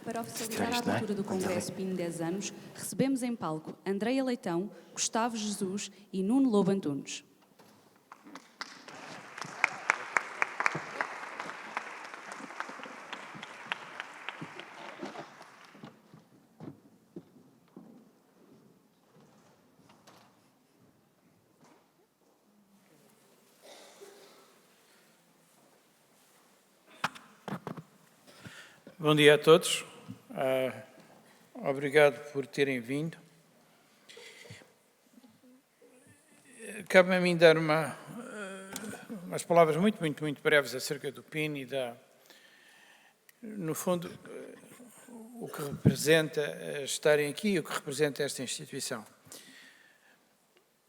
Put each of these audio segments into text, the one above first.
Para oficializar a Triste, não é? abertura do Congresso PIN 10 anos, recebemos em palco Andreia Leitão, Gustavo Jesus e Nuno Lobo Antunes. Bom dia a todos. Obrigado por terem vindo. Cabe-me a mim dar umas palavras muito breves acerca do PIN e no fundo, o que representa estarem aqui e o que representa esta instituição.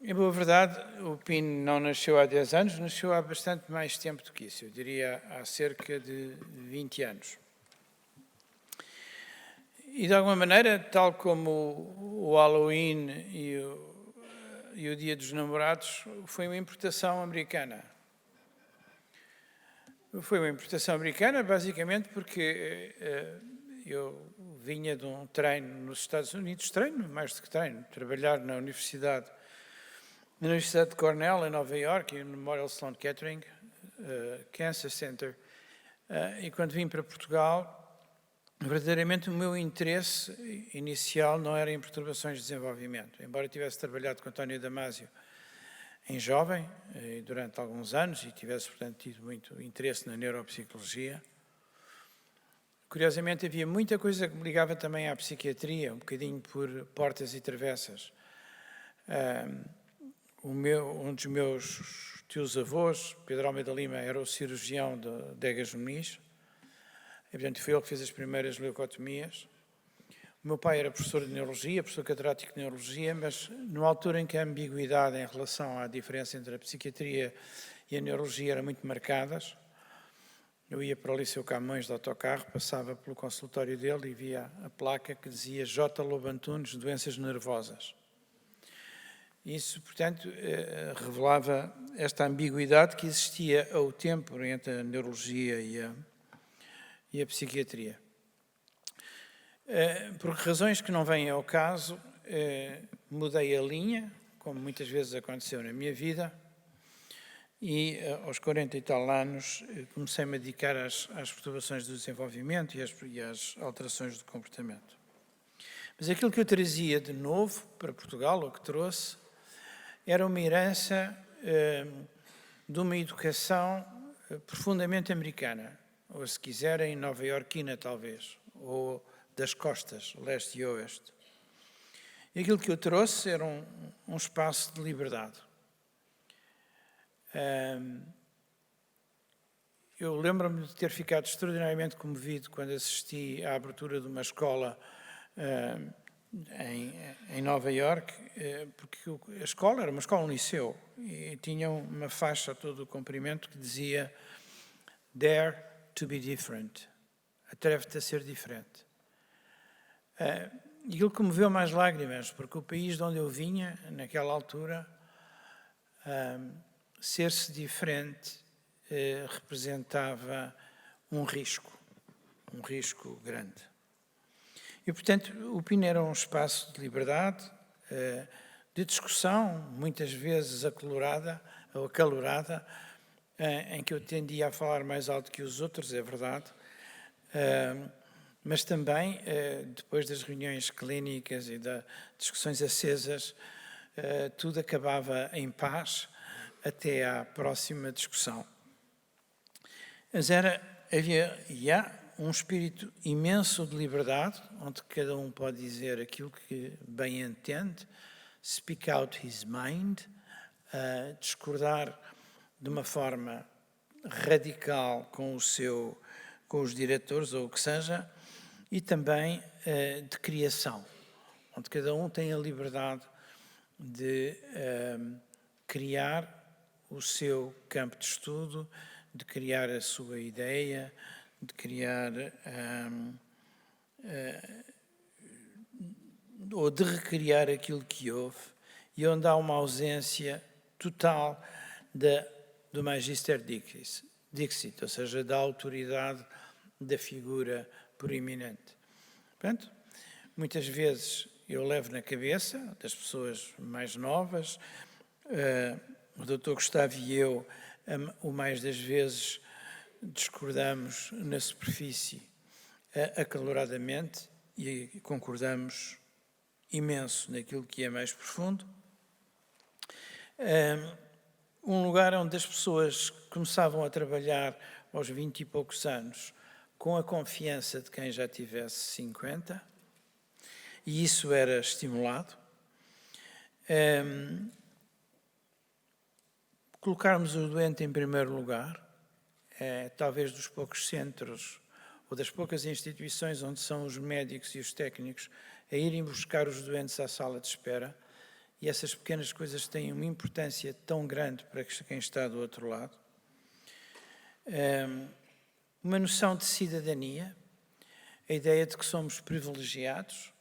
Em boa verdade, o PIN não nasceu há 10 anos, nasceu há bastante mais tempo do que isso, eu diria há cerca de 20 anos. E, de alguma maneira, tal como o Halloween e o Dia dos Namorados, foi uma importação americana. Foi uma importação americana, basicamente, porque eu vinha de um treino nos Estados Unidos, mais do que treino, trabalhar na Universidade de Cornell, em Nova Iorque, e no Memorial Sloan Kettering Cancer Center. E quando vim para Portugal, verdadeiramente o meu interesse inicial não era em perturbações de desenvolvimento. Embora eu tivesse trabalhado com António Damasio em jovem, durante alguns anos, e tivesse, portanto, tido muito interesse na neuropsicologia, curiosamente havia muita coisa que me ligava também à psiquiatria, um bocadinho por portas e travessas. Um dos meus tios-avós, Pedro Almeida Lima, era o cirurgião de Degas Muniz, e, portanto, foi ele que fez as primeiras leucotomias. O meu pai era professor de neurologia, professor catedrático de neurologia, mas numa altura em que a ambiguidade em relação à diferença entre a psiquiatria e a neurologia era muito marcadas, eu ia para o Liceu Camões de autocarro, passava pelo consultório dele e via a placa que dizia J. Lobo Antunes, doenças nervosas. Isso, portanto, revelava esta ambiguidade que existia ao tempo entre a neurologia e a psiquiatria. Por razões que não vêm ao caso, mudei a linha, como muitas vezes aconteceu na minha vida, e aos 40 e tal anos comecei-me a dedicar às perturbações do desenvolvimento e às alterações do comportamento. Mas aquilo que eu trazia de novo para Portugal, ou que trouxe, era uma herança de uma educação profundamente americana, ou se quiserem, nova-iorquina talvez, ou das costas, leste e oeste. E aquilo que eu trouxe era um espaço de liberdade. Eu lembro-me de ter ficado extraordinariamente comovido quando assisti à abertura de uma escola em Nova Iorque, porque a escola era uma escola, um liceu, e tinha uma faixa a todo o comprimento que dizia Dare to be different. Atreve-te a ser diferente. E aquilo comoveu mais lágrimas, porque o país de onde eu vinha, naquela altura, ser-se diferente representava um risco grande. E, portanto, o PIN era um espaço de liberdade, de discussão, muitas vezes acalorada, em que eu tendia a falar mais alto que os outros, é verdade, mas também, depois das reuniões clínicas e das discussões acesas, tudo acabava em paz até à próxima discussão. Mas havia e há um espírito imenso de liberdade, onde cada um pode dizer aquilo que bem entende, speak out his mind, discordar de uma forma radical com os diretores ou o que seja, e também de criação, onde cada um tem a liberdade de criar o seu campo de estudo, de criar a sua ideia, de criar ou de recriar aquilo que houve, e onde há uma ausência total do Magister Dixit, ou seja, da autoridade da figura proeminente. Portanto, muitas vezes eu levo na cabeça das pessoas mais novas, o Dr. Gustavo e eu, o mais das vezes, discordamos na superfície acaloradamente e concordamos imenso naquilo que é mais profundo. Um lugar onde as pessoas começavam a trabalhar aos 20 e poucos anos com a confiança de quem já tivesse 50, e isso era estimulado. Colocarmos o doente em primeiro lugar, talvez dos poucos centros ou das poucas instituições onde são os médicos e os técnicos a irem buscar os doentes à sala de espera, e essas pequenas coisas têm uma importância tão grande para quem está do outro lado. Uma noção de cidadania, a ideia de que somos privilegiados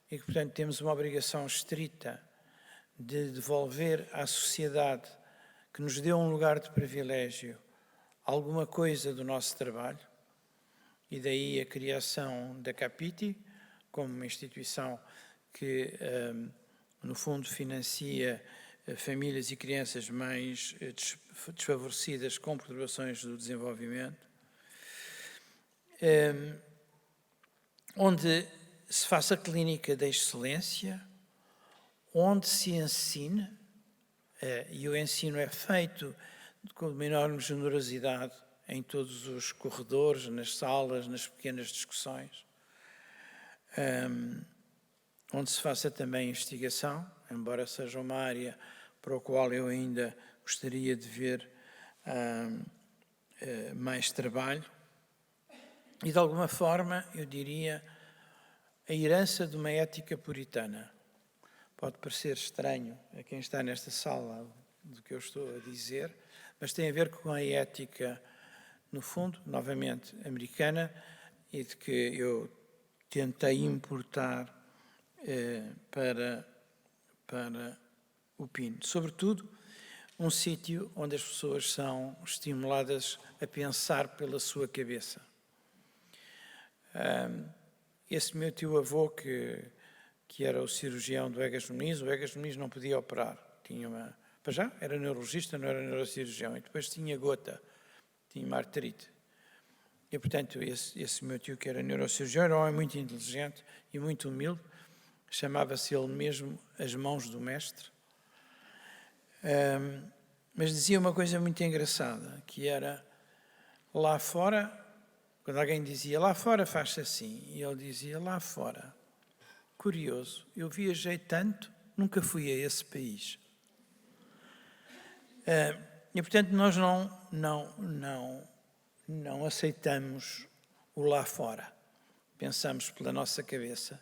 e que, portanto, temos uma obrigação estrita de devolver à sociedade que nos deu um lugar de privilégio alguma coisa do nosso trabalho, e daí a criação da Capiti, como uma instituição que, no fundo, financia famílias e crianças mais desfavorecidas com perturbações do desenvolvimento, onde se faça clínica da excelência, onde se ensine, e o ensino é feito com uma enorme generosidade em todos os corredores, nas salas, nas pequenas discussões, onde se faça também investigação, embora seja uma área para a qual eu ainda gostaria de ver mais trabalho, e de alguma forma, eu diria, a herança de uma ética puritana. Pode parecer estranho a quem está nesta sala do que eu estou a dizer, mas tem a ver com a ética, no fundo, novamente, americana, e de que eu tentei importar para o PIN. Sobretudo, um sítio onde as pessoas são estimuladas a pensar pela sua cabeça. Esse meu tio-avô, que era o cirurgião do Egas Muniz, o Egas Muniz não podia operar. Para já, era neurologista, não era neurocirurgião, e depois tinha gota, tinha uma artrite. E, portanto, esse meu tio, que era neurocirurgião, era um homem muito inteligente e muito humilde, chamava-se ele mesmo As Mãos do Mestre, mas dizia uma coisa muito engraçada, que era, lá fora, quando alguém dizia, lá fora faz-se assim, e ele dizia, lá fora, curioso, eu viajei tanto, nunca fui a esse país. E, portanto, nós não aceitamos o lá fora. Pensamos pela nossa cabeça.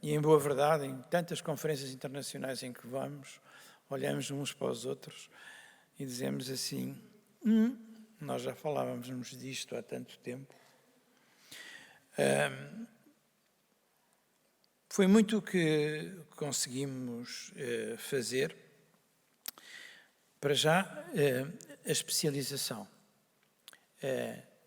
E, em boa verdade, em tantas conferências internacionais em que vamos, olhamos uns para os outros e dizemos assim, nós já falávamos disto há tanto tempo. Foi muito o que conseguimos fazer. Para já, a especialização.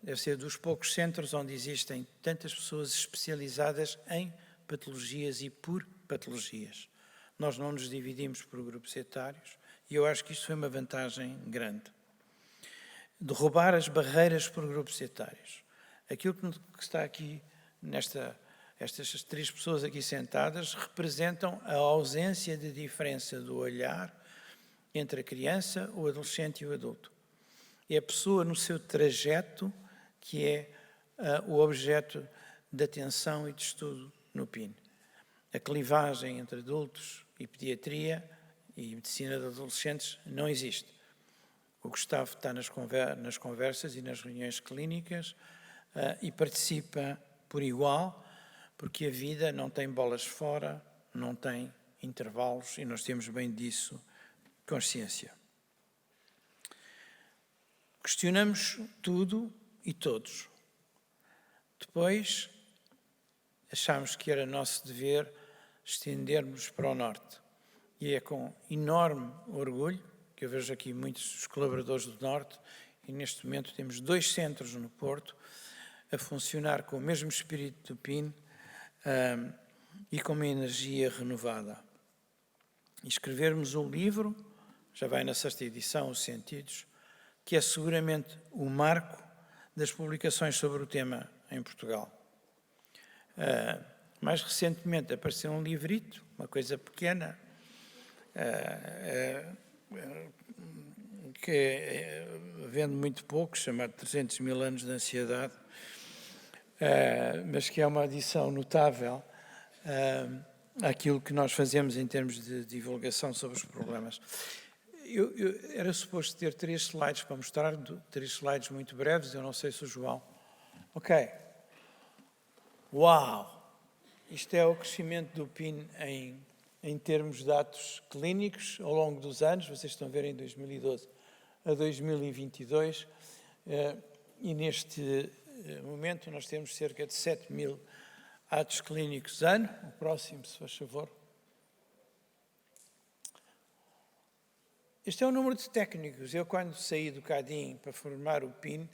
Deve ser dos poucos centros onde existem tantas pessoas especializadas em patologias e por patologias. Nós não nos dividimos por grupos etários e eu acho que isto foi uma vantagem grande. Derrubar as barreiras por grupos etários. Aquilo que está aqui, estas 3 pessoas aqui sentadas, representam a ausência de diferença do olhar entre a criança, o adolescente e o adulto. É a pessoa no seu trajeto que é o objeto de atenção e de estudo no PIN. A clivagem entre adultos e pediatria e medicina de adolescentes não existe. O Gustavo está nas conversas e nas reuniões clínicas e participa por igual, porque a vida não tem bolas fora, não tem intervalos e nós temos bem disso consciência. Questionamos tudo e todos. Depois, achámos que era nosso dever estendermos para o Norte. E é com enorme orgulho que eu vejo aqui muitos dos colaboradores do Norte, e neste momento temos 2 centros no Porto, a funcionar com o mesmo espírito do PIN e com uma energia renovada. E escrevermos um livro, já vai na 6ª edição, Os Sentidos, que é seguramente o marco das publicações sobre o tema em Portugal. Mais recentemente apareceu um livrito, uma coisa pequena, que vende muito pouco, chamado 300 mil anos de ansiedade, mas que é uma adição notável àquilo que nós fazemos em termos de divulgação sobre os problemas. Eu era suposto ter 3 slides para mostrar, 3 slides muito breves, eu não sei se o João... Ok. Uau! Isto é o crescimento do PIN em termos de dados clínicos ao longo dos anos, vocês estão a ver em 2012 a 2022, e neste momento nós temos cerca de 7 mil atos clínicos ano. O próximo, se faz favor. Este é o número de técnicos. Eu, quando saí do CADIM para formar o PIN,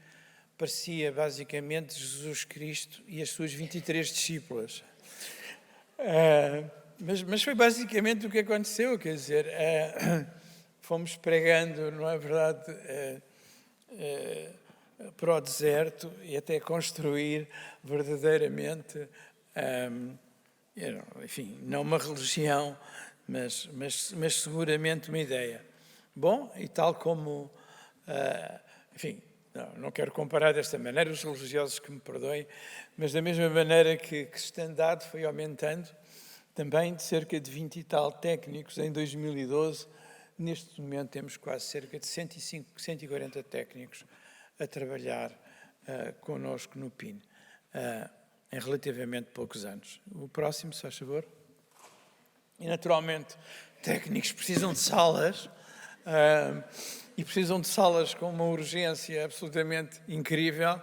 parecia basicamente Jesus Cristo e as suas 23 discípulas. Mas foi basicamente o que aconteceu, quer dizer, fomos pregando, não é verdade, para o deserto e até construir verdadeiramente, enfim, não uma religião, mas seguramente uma ideia. Bom, e tal como, enfim, não quero comparar desta maneira, os religiosos que me perdoem, mas da mesma maneira que Standard foi aumentando, também de cerca de 20 e tal técnicos em 2012, neste momento temos quase cerca de 105, 140 técnicos a trabalhar connosco no PIN, em relativamente poucos anos. O próximo, se faz favor. E, naturalmente, técnicos precisam de salas, e precisam de salas com uma urgência absolutamente incrível.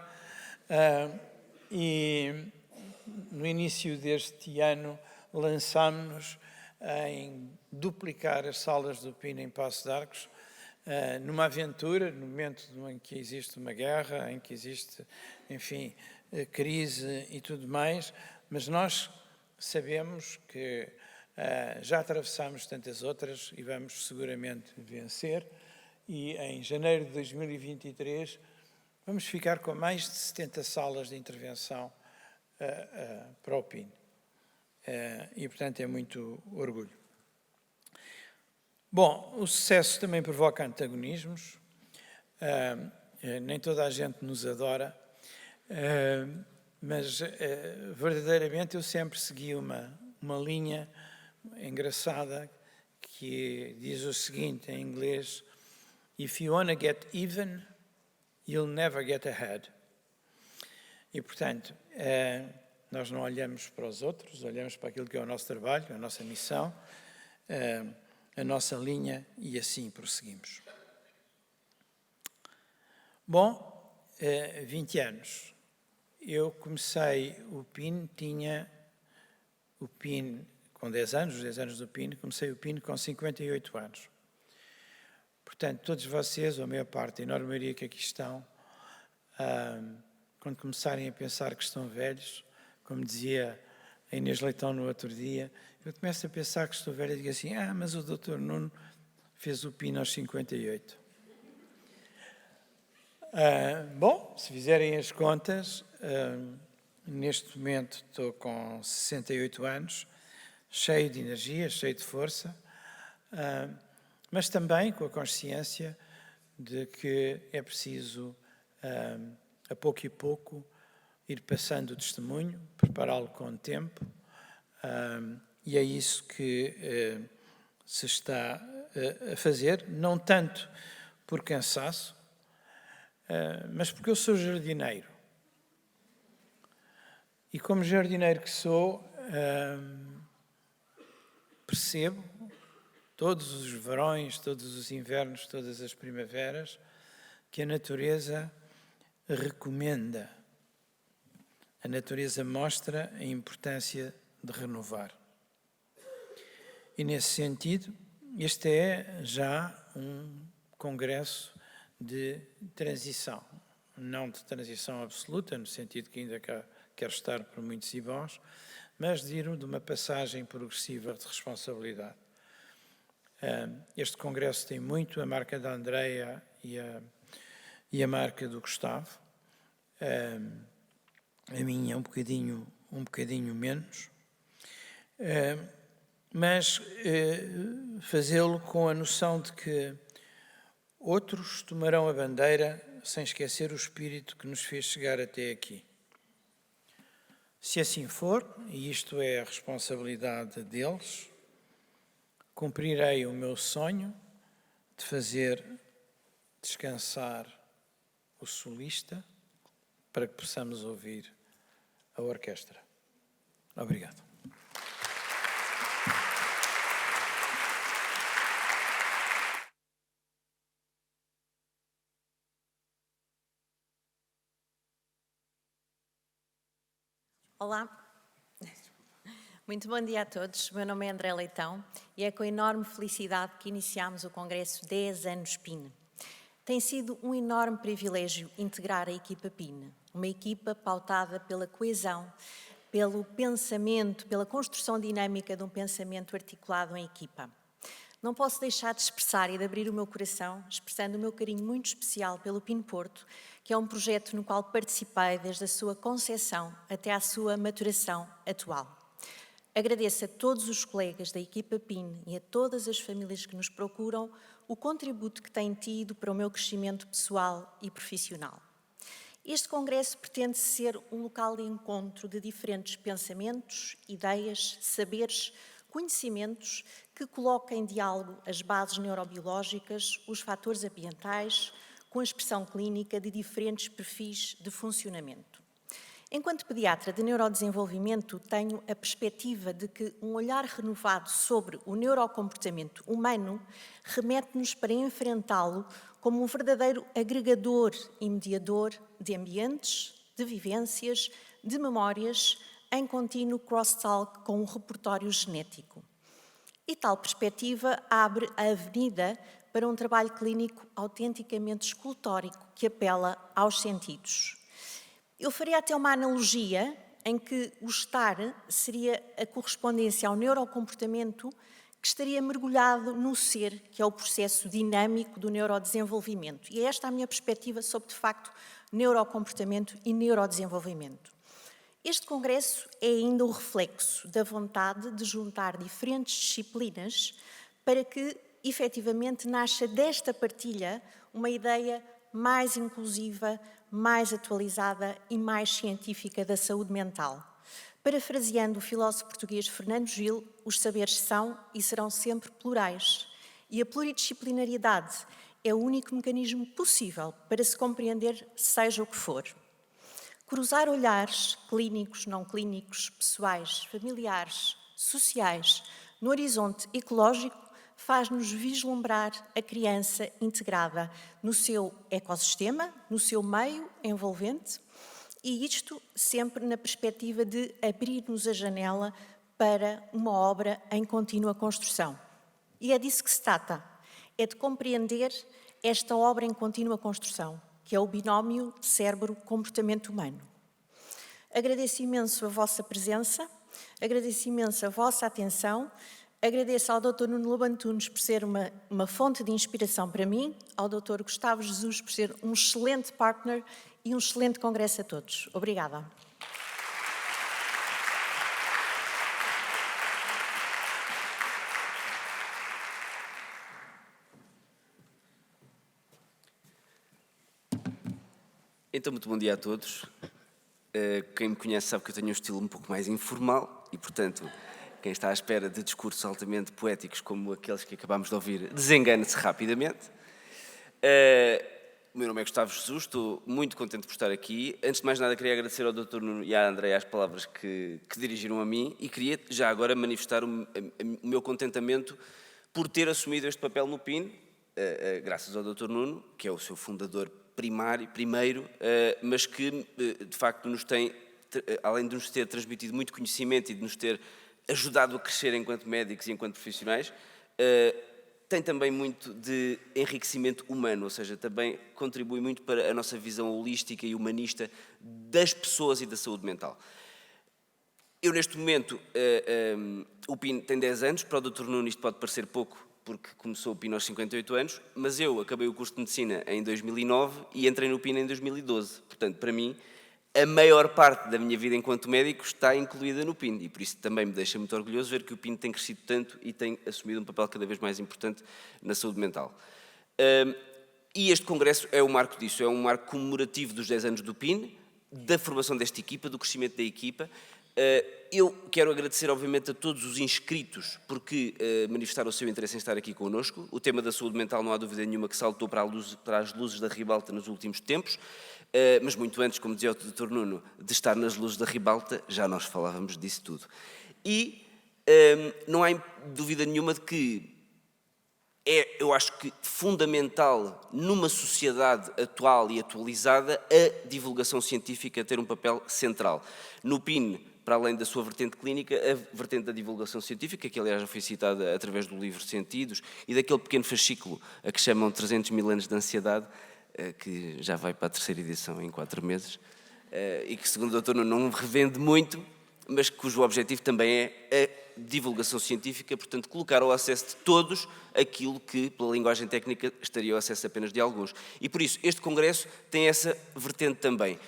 E no início deste ano lançámos-nos em duplicar as salas do PIN em Paços de Arcos, numa aventura, no momento em que existe uma guerra, em que existe, enfim, crise e tudo mais, mas nós sabemos que já atravessámos tantas outras e vamos seguramente vencer, e em janeiro de 2023 vamos ficar com mais de 70 salas de intervenção para o PIN. E, portanto, é muito orgulho. Bom, o sucesso também provoca antagonismos. Nem toda a gente nos adora, mas verdadeiramente eu sempre segui uma linha engraçada que diz o seguinte em inglês: If you want to get even, you'll never get ahead. E, portanto, nós não olhamos para os outros, olhamos para aquilo que é o nosso trabalho, a nossa missão, a nossa linha, e assim prosseguimos. Bom, 20 anos. Eu comecei o PIN, tinha o PIN com 10 anos, os 10 anos do PIN, comecei o PIN com 58 anos. Portanto, todos vocês, ou a maior parte, a enorme maioria que aqui estão, quando começarem a pensar que estão velhos, como dizia a Inês Leitão no outro dia, eu começo a pensar que estou velho e digo assim, mas o Dr. Nuno fez o PIN aos 58. Bom, se fizerem as contas, neste momento estou com 68 anos, cheio de energia, cheio de força, mas também com a consciência de que é preciso, a pouco e pouco, ir passando o testemunho, prepará-lo com o tempo, e é isso que se está a fazer, não tanto por cansaço, mas porque eu sou jardineiro. E como jardineiro que sou, percebo todos os verões, todos os invernos, todas as primaveras, que a natureza recomenda. A natureza mostra a importância de renovar. E, nesse sentido, este é já um congresso de transição. não de transição absoluta, no sentido que ainda quer estar por muitos e bons, mas de uma passagem progressiva de responsabilidade. Este congresso tem muito a marca da Andreia e a marca do Gustavo. A minha um bocadinho menos. Mas fazê-lo com a noção de que outros tomarão a bandeira sem esquecer o espírito que nos fez chegar até aqui. Se assim for, e isto é a responsabilidade deles, cumprirei o meu sonho de fazer descansar o solista para que possamos ouvir a orquestra. Obrigado. Olá, muito bom dia a todos. O meu nome é André Leitão e é com enorme felicidade que iniciamos o Congresso 10 anos PIN. Tem sido um enorme privilégio integrar a equipa PIN, uma equipa pautada pela coesão, pelo pensamento, pela construção dinâmica de um pensamento articulado em equipa. Não posso deixar de expressar e de abrir o meu coração, expressando o meu carinho muito especial pelo PIN Porto, que é um projeto no qual participei desde a sua concepção até à sua maturação atual. Agradeço a todos os colegas da equipa PIN e a todas as famílias que nos procuram o contributo que têm tido para o meu crescimento pessoal e profissional. Este congresso pretende ser um local de encontro de diferentes pensamentos, ideias, saberes, conhecimentos que coloca em diálogo as bases neurobiológicas, os fatores ambientais, com a expressão clínica de diferentes perfis de funcionamento. Enquanto pediatra de neurodesenvolvimento, tenho a perspectiva de que um olhar renovado sobre o neurocomportamento humano remete-nos para enfrentá-lo como um verdadeiro agregador e mediador de ambientes, de vivências, de memórias, em contínuo crosstalk com o repertório genético. E tal perspectiva abre a avenida para um trabalho clínico autenticamente escultórico que apela aos sentidos. Eu faria até uma analogia em que o estar seria a correspondência ao neurocomportamento que estaria mergulhado no ser, que é o processo dinâmico do neurodesenvolvimento. E é esta a minha perspectiva sobre, de facto, neurocomportamento e neurodesenvolvimento. Este congresso é ainda o reflexo da vontade de juntar diferentes disciplinas para que, efetivamente, nasça desta partilha uma ideia mais inclusiva, mais atualizada e mais científica da saúde mental. Parafraseando o filósofo português Fernando Gil, os saberes são e serão sempre plurais, e a pluridisciplinariedade é o único mecanismo possível para se compreender seja o que for. Cruzar olhares clínicos, não clínicos, pessoais, familiares, sociais, no horizonte ecológico, faz-nos vislumbrar a criança integrada no seu ecossistema, no seu meio envolvente, e isto sempre na perspectiva de abrir-nos a janela para uma obra em contínua construção. E é disso que se trata, é de compreender esta obra em contínua construção, que é o binómio cérebro-comportamento humano. Agradeço imenso a vossa presença, agradeço imenso a vossa atenção, agradeço ao Dr. Nuno Lobo Antunes por ser uma fonte de inspiração para mim, ao Dr. Gustavo Jesus por ser um excelente partner e um excelente congresso a todos. Obrigada. Então, muito bom dia a todos. Quem me conhece sabe que eu tenho um estilo um pouco mais informal e, portanto, quem está à espera de discursos altamente poéticos como aqueles que acabámos de ouvir, desengane-se rapidamente. O meu nome é Gustavo Jesus, estou muito contente por estar aqui. Antes de mais nada, queria agradecer ao Dr. Nuno e à Andreia as palavras que dirigiram a mim e queria já agora manifestar o meu contentamento por ter assumido este papel no PIN, graças ao Dr. Nuno, que é o seu fundador primeiro, mas que, de facto, nos tem, além de nos ter transmitido muito conhecimento e de nos ter ajudado a crescer enquanto médicos e enquanto profissionais, tem também muito de enriquecimento humano, ou seja, também contribui muito para a nossa visão holística e humanista das pessoas e da saúde mental. Eu, neste momento, o PIN tem 10 anos, para o Dr. Nuno isto pode parecer pouco, porque começou o PIN aos 58 anos, mas eu acabei o curso de Medicina em 2009 e entrei no PIN em 2012. Portanto, para mim, a maior parte da minha vida enquanto médico está incluída no PIN e por isso também me deixa muito orgulhoso ver que o PIN tem crescido tanto e tem assumido um papel cada vez mais importante na saúde mental. E este congresso é um marco disso, é um marco comemorativo dos 10 anos do PIN, da formação desta equipa, do crescimento da equipa. Eu quero agradecer, obviamente, a todos os inscritos porque manifestaram o seu interesse em estar aqui connosco. O tema da saúde mental não há dúvida nenhuma que saltou para as luzes da ribalta nos últimos tempos, mas muito antes, como dizia o Dr. Nuno, de estar nas luzes da ribalta, já nós falávamos disso tudo. E não há dúvida nenhuma de que eu acho que fundamental numa sociedade atual e atualizada a divulgação científica ter um papel central. No PIN, para além da sua vertente clínica, a vertente da divulgação científica, que aliás já foi citada através do livro Sentidos e daquele pequeno fascículo a que chamam 300 mil anos de ansiedade, que já vai para a 3ª edição em 4 meses, e que, segundo o Dr. Nuno, não revende muito, mas cujo objetivo também é a divulgação científica, portanto, colocar ao acesso de todos aquilo que, pela linguagem técnica, estaria ao acesso apenas de alguns. E, por isso, este congresso tem essa vertente também.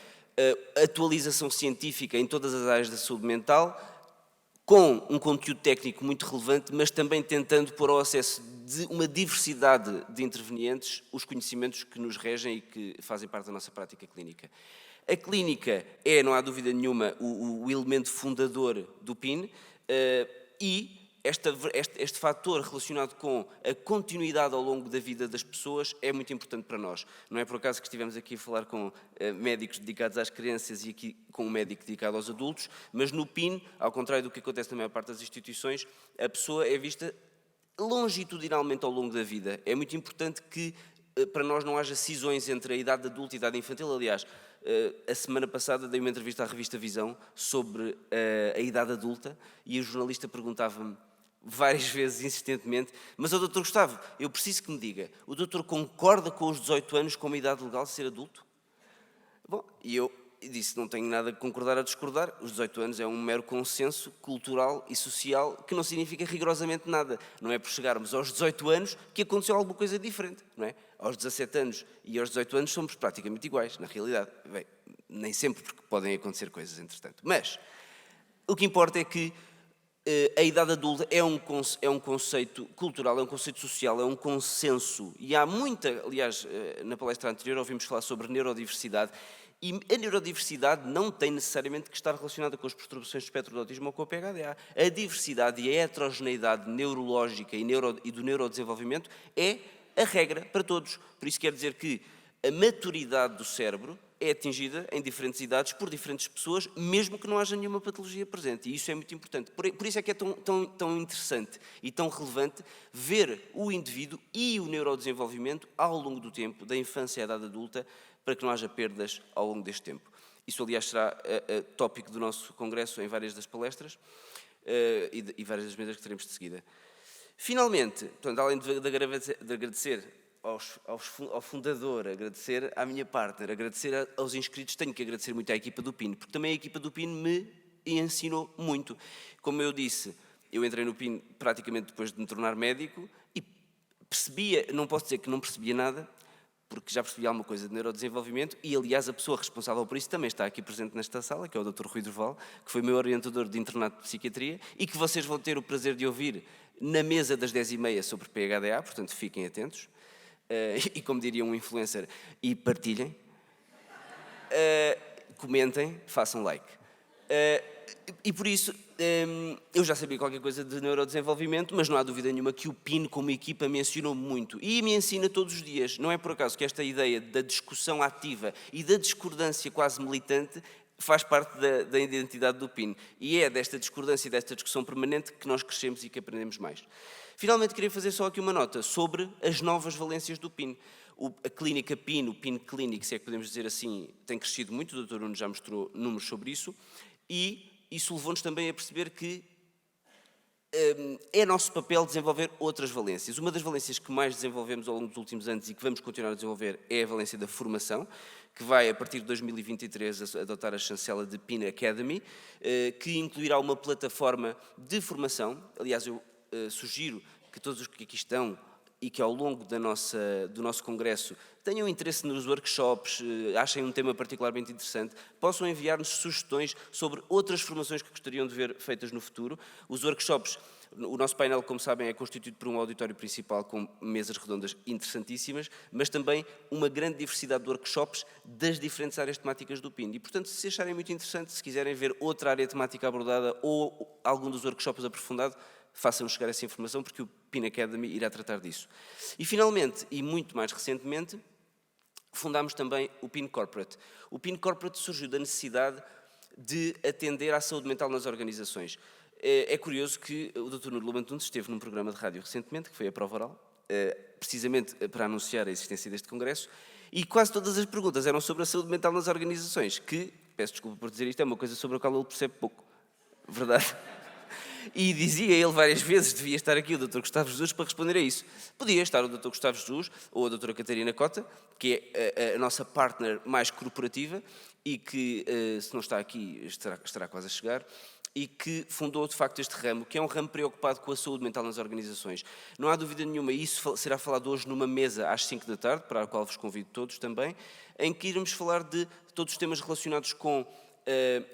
A atualização científica em todas as áreas da saúde mental, com um conteúdo técnico muito relevante, mas também tentando pôr ao acesso de uma diversidade de intervenientes os conhecimentos que nos regem e que fazem parte da nossa prática clínica. A clínica é, não há dúvida nenhuma, o elemento fundador do PIN e este fator relacionado com a continuidade ao longo da vida das pessoas é muito importante para nós. Não é por acaso que estivemos aqui a falar com médicos dedicados às crianças e aqui com um médico dedicado aos adultos, mas no PIN, ao contrário do que acontece na maior parte das instituições, a pessoa é vista longitudinalmente ao longo da vida. É muito importante que para nós não haja cisões entre a idade adulta e a idade infantil. Aliás, a semana passada dei uma entrevista à revista Visão sobre a idade adulta e o jornalista perguntava-me várias vezes, insistentemente, mas ao Dr. Gustavo, eu preciso que me diga, o doutor concorda com os 18 anos como idade legal de ser adulto? Bom, e eu disse, não tenho nada a concordar a discordar, os 18 anos é um mero consenso cultural e social que não significa rigorosamente nada. Não é por chegarmos aos 18 anos que aconteceu alguma coisa diferente, não é? Aos 17 anos e aos 18 anos somos praticamente iguais, na realidade. Bem, nem sempre, porque podem acontecer coisas entretanto. Mas o que importa é que a idade adulta é um conceito cultural, é um conceito social, é um consenso. E há muita, aliás, na palestra anterior ouvimos falar sobre neurodiversidade, e a neurodiversidade não tem necessariamente que estar relacionada com as perturbações do espectro do autismo ou com a PHDA. A diversidade e a heterogeneidade neurológica e do neurodesenvolvimento é a regra para todos. Por isso quer dizer que a maturidade do cérebro é atingida em diferentes idades por diferentes pessoas, mesmo que não haja nenhuma patologia presente. E isso é muito importante. Por isso é que é tão interessante e tão relevante ver o indivíduo e o neurodesenvolvimento ao longo do tempo, da infância à idade adulta, para que não haja perdas ao longo deste tempo. Isso, aliás, será tópico do nosso congresso em várias das palestras e várias das mesas que teremos de seguida. Finalmente, portanto, além de agradecer ao fundador, agradecer à minha partner, agradecer aos inscritos, tenho que agradecer muito à equipa do PIN, porque também a equipa do PIN me ensinou muito. Como eu disse, eu entrei no PIN praticamente depois de me tornar médico e percebia, não posso dizer que não percebia nada, porque já percebi alguma coisa de neurodesenvolvimento e, aliás, a pessoa responsável por isso também está aqui presente nesta sala, que é o Dr. Rui Durval, que foi meu orientador de internato de psiquiatria e que vocês vão ter o prazer de ouvir na mesa das 10h30 sobre PHDA, portanto, fiquem atentos. E como diria um influencer, e partilhem, comentem, façam like. E por isso, eu já sabia qualquer coisa de neurodesenvolvimento, mas não há dúvida nenhuma que o PIN como equipa me ensinou muito e me ensina todos os dias. Não é por acaso que esta ideia da discussão ativa e da discordância quase militante faz parte da identidade do PIN. E é desta discordância e desta discussão permanente que nós crescemos e que aprendemos mais. Finalmente, queria fazer só aqui uma nota sobre as novas valências do PIN. A clínica PIN, o PIN Clinic, se é que podemos dizer assim, tem crescido muito, o Dr. Nuno já mostrou números sobre isso, e isso levou-nos também a perceber que é nosso papel desenvolver outras valências. Uma das valências que mais desenvolvemos ao longo dos últimos anos e que vamos continuar a desenvolver é a valência da formação, que vai, a partir de 2023, adotar a chancela de PIN Academy, que incluirá uma plataforma de formação. Aliás, eu sugiro que todos os que aqui estão e que ao longo do nosso congresso tenham interesse nos workshops, achem um tema particularmente interessante, possam enviar-nos sugestões sobre outras formações que gostariam de ver feitas no futuro. Os workshops, o nosso painel, como sabem, é constituído por um auditório principal com mesas redondas interessantíssimas, mas também uma grande diversidade de workshops das diferentes áreas temáticas do PIN. E, portanto, se acharem muito interessante, se quiserem ver outra área temática abordada ou algum dos workshops aprofundado, façam-nos chegar essa informação, porque o PIN Academy irá tratar disso. E, finalmente, e muito mais recentemente, fundámos também o PIN Corporate. O PIN Corporate surgiu da necessidade de atender à saúde mental nas organizações. É curioso que o Dr. Nuno Lobantunes esteve num programa de rádio recentemente, que foi a Prova Oral, precisamente para anunciar a existência deste congresso, e quase todas as perguntas eram sobre a saúde mental nas organizações, que, peço desculpa por dizer isto, é uma coisa sobre a qual ele percebe pouco. Verdade? E dizia ele várias vezes, devia estar aqui o Dr. Gustavo Jesus para responder a isso. Podia estar o Dr. Gustavo Jesus ou a Dra. Catarina Cota, que é a nossa partner mais corporativa e que, se não está aqui, estará quase a chegar, e que fundou, de facto, este ramo, que é um ramo preocupado com a saúde mental nas organizações. Não há dúvida nenhuma, isso será falado hoje numa mesa às 5 da tarde, para a qual vos convido todos também, em que iremos falar de todos os temas relacionados com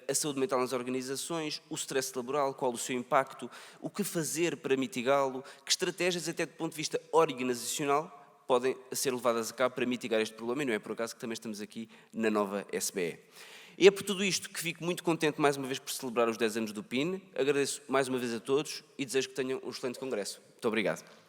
a saúde mental nas organizações, o stress laboral, qual o seu impacto, o que fazer para mitigá-lo, que estratégias, até do ponto de vista organizacional, podem ser levadas a cabo para mitigar este problema, e não é por acaso que também estamos aqui na nova SBE. E é por tudo isto que fico muito contente mais uma vez por celebrar os 10 anos do PIN, agradeço mais uma vez a todos e desejo que tenham um excelente congresso. Muito obrigado.